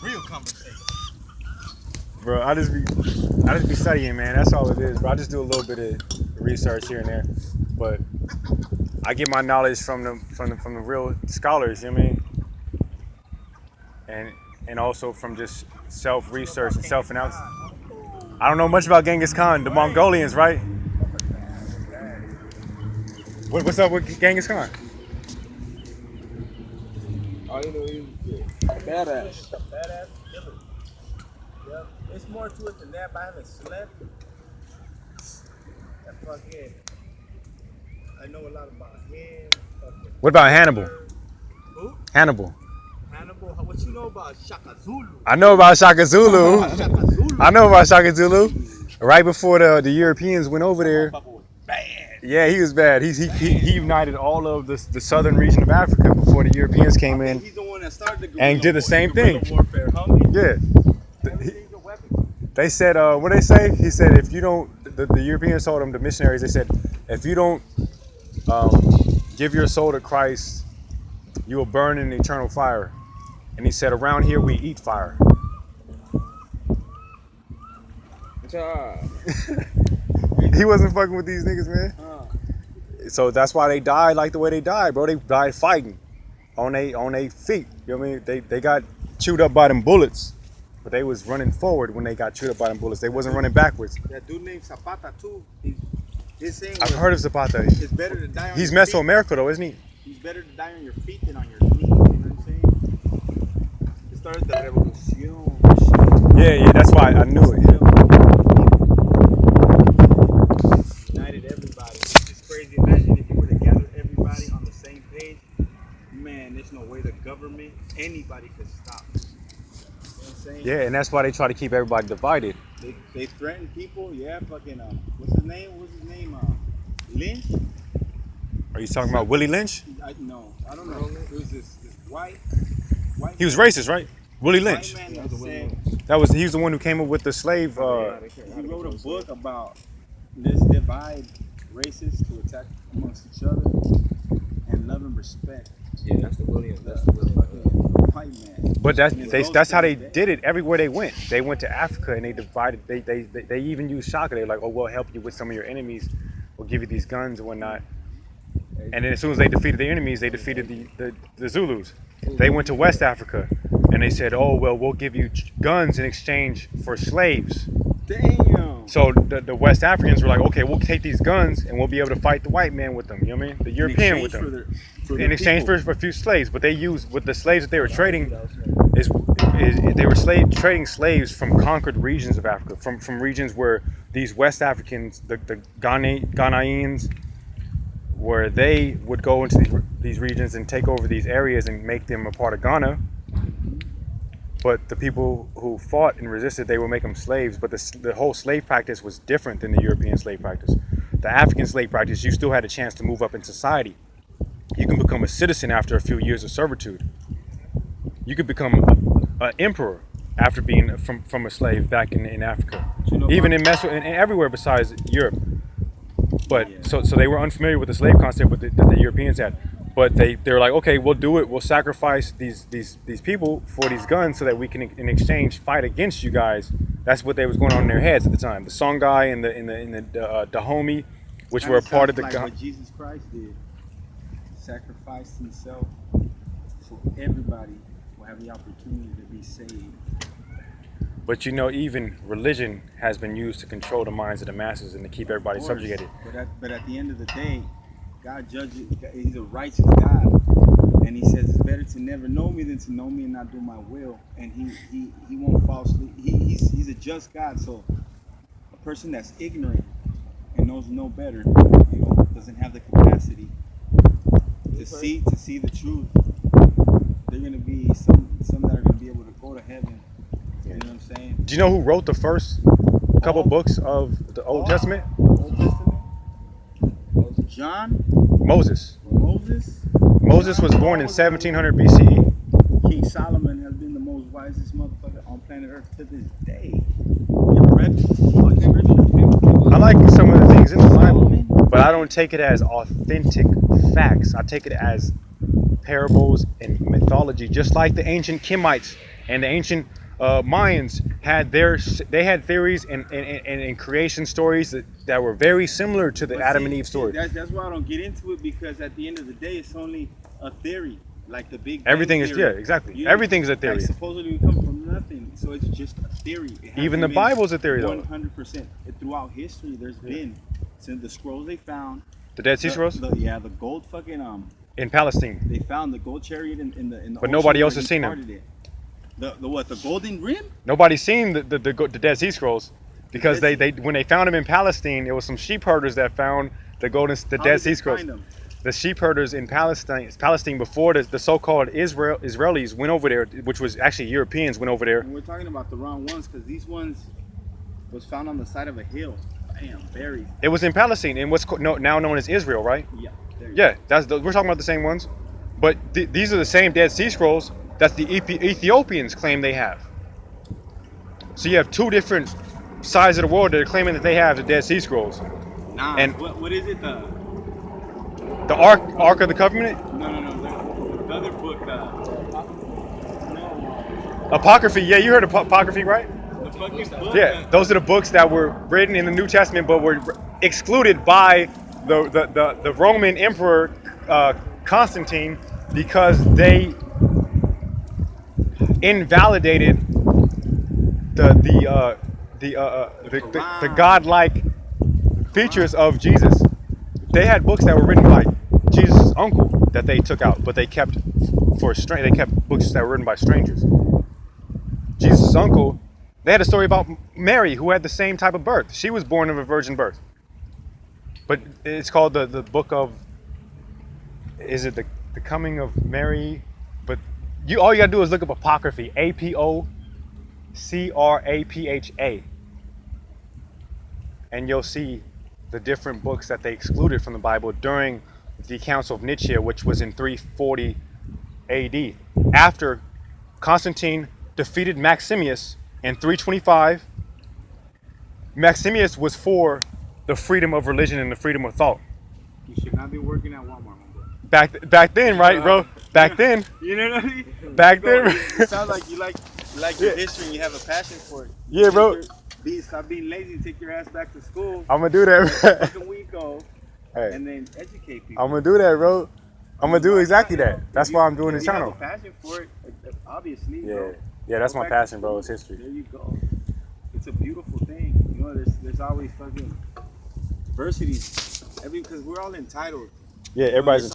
Real conversation. Bro, I just be studying, man. That's all it is, bro. I just do a little bit of research here and there, but I get my knowledge from the real scholars. You know what I mean? And also from just self research and self analysis. I don't know much about Genghis Khan, the Mongolians, right? What's up with Genghis Khan? All you know is badass. Badass killer. Yep. It's more to it than that, but I haven't slept. That fucking. I know a lot about him. Fucking. What about Hannibal? Who? Hannibal. Hannibal. What you know about Shaka Zulu? I know about Shaka Zulu. Shaka Zulu. I know about Shaka Zulu. Right before the Europeans went over there. Bad. Yeah, he was bad. He united all of the southern region of Africa before the Europeans came in. He's the one that started the and did the same thing. Warfare, huh? Yeah. They said, what did they say? He said, if you don't, the Europeans told him, the missionaries, they said, if you don't give your soul to Christ, you will burn in eternal fire. And he said, around here we eat fire. He wasn't fucking with these niggas, man. So that's why they died like the way they died, bro. They died fighting on they feet. You know what I mean? They got chewed up by them bullets, but they was running forward when they got chewed up by them bullets. They wasn't running backwards. That dude named Zapata too. His saying I've heard of Zapata. It's better to die on He's your feet. Mesoamerica though, isn't he? He's better to die on your feet than on your knees. You know what I'm saying? It started the revolution. Yeah, that's why I knew it. United everybody. It's crazy. Imagine if you were to gather everybody on the same page. Man, there's no way the government, anybody could stop. You know what I'm saying? Yeah, and that's why they try to keep everybody divided. They threaten people. Yeah, fucking what's his name? Lynch? Are you talking about Willie Lynch? No, I don't know. It was this white. He was racist, right? Willie Lynch. White man that said, He was the one who came up with the slave. he wrote a book about this divide races to attack amongst each other and love and respect. Yeah, that's the Williams. White man. But that's how they did it everywhere they went. They went to Africa and they divided. They even used shaka. They're like, oh, we'll help you with some of your enemies. We'll give you these guns and whatnot. And then as soon as they defeated the enemies, they defeated the Zulus. They went to West Africa and they said, oh, well, we'll give you guns in exchange for slaves. Damn. So the West Africans were like, okay, we'll take these guns and we'll be able to fight the white man with them. You know what I mean? The European with them. In exchange for a few slaves. But they used, with the slaves that they were trading, they were trading slaves from conquered regions of Africa, from regions where these West Africans, the Ghanaians, where they would go into these regions and take over these areas and make them a part of Ghana. But the people who fought and resisted, they would make them slaves. But the whole slave practice was different than the European slave practice. The African slave practice, you still had a chance to move up in society. You can become a citizen after a few years of servitude. You could become an emperor after being from a slave back in Africa. Even in everywhere besides Europe. But so they were unfamiliar with the slave concept that the Europeans had. But they were like, okay, we'll do it. We'll sacrifice these people for these guns so that we can, in exchange, fight against you guys. That's what they was going on in their heads at the time. The Songhai and the Dahomey, which were a part of the. Like what Jesus Christ did, sacrificed himself so everybody will have the opportunity to be saved. But even religion has been used to control the minds of the masses and to keep everybody subjugated. But at the end of the day, God judges. He's a righteous God, and He says it's better to never know me than to know me and not do my will. And He won't falsely. He's a just God. So a person that's ignorant and knows no better, doesn't have the capacity to see the truth. They're gonna be some that are gonna be able to go to heaven. You know what I'm saying? Do you know who wrote the first couple books of the Old Testament? Old Testament? John? Moses. Moses was born in 1700 BCE. King Solomon has been the most wisest motherfucker on planet Earth to this day. You ever read it? I like some of the things in the Bible, but I don't take it as authentic facts. I take it as parables and mythology, just like the ancient Kemites and the ancient Mayans had they had theories and creation stories that were very similar to the Adam and Eve story. That's why I don't get into it, because at the end of the day, it's only a theory, like the Big Bang Everything theory. is, yeah, exactly. Everything's a theory. Like, supposedly we come from nothing, so it's just a theory. Even the Bible's a theory, though. 100%. Throughout history, there's been, since the scrolls they found, the Dead Sea Scrolls. The gold fucking in Palestine. They found the gold chariot in the. But nobody else has seen them. The what? The golden rim? Nobody's seen the Dead Sea Scrolls, because they when they found them in Palestine, it was some sheep herders that found the Dead Sea Scrolls. The sheep herders in Palestine before the so-called Israelis went over there, which was actually Europeans went over there. And we're talking about the wrong ones, because these ones was found on the side of a hill. Damn, buried. It was in Palestine, in what's now known as Israel, right? Yeah. Yeah, we're talking about the same ones, but these are the same Dead Sea Scrolls that the Ethiopians claim they have. So you have two different sides of the world that are claiming that they have the Dead Sea Scrolls. Nah. And what is it? The Ark of the Covenant? No. The other book. Apocryphy. Yeah, you heard of Apocryphy, right? The fucking book. Yeah, those are the books that were written in the New Testament, but were excluded by the Roman Emperor Constantine, because they invalidated the godlike features of Jesus. They had books that were written by Jesus' uncle that they took out, but they kept they kept books that were written by strangers. Jesus' uncle, they had a story about Mary, who had the same type of birth. She was born of a virgin birth. But it's called the book of, is it the coming of Mary? But all you gotta do is look up Apocryphy, Apocrapha, and you'll see the different books that they excluded from the Bible during the Council of Nicaea, which was in 340 AD. After Constantine defeated Maximus in 325, Maximus was for the freedom of religion and the freedom of thought. You should not be working at Walmart, my bro. Back then, right, bro? Back then. You know what I mean? Back then. It sounds like you like your history and you have a passion for it. Yeah, bro. Stop being lazy. Take your ass back to school. I'm gonna do that. Fucking week go, and then educate people. I'm gonna do that, bro. I'm gonna do exactly that. That's why I'm doing the channel. You have a passion for it, obviously. Yeah, bro. yeah, that's my passion, bro. It's history. There you go. It's a beautiful thing. You know, there's always fucking diversity, because we're all entitled. Yeah, everybody's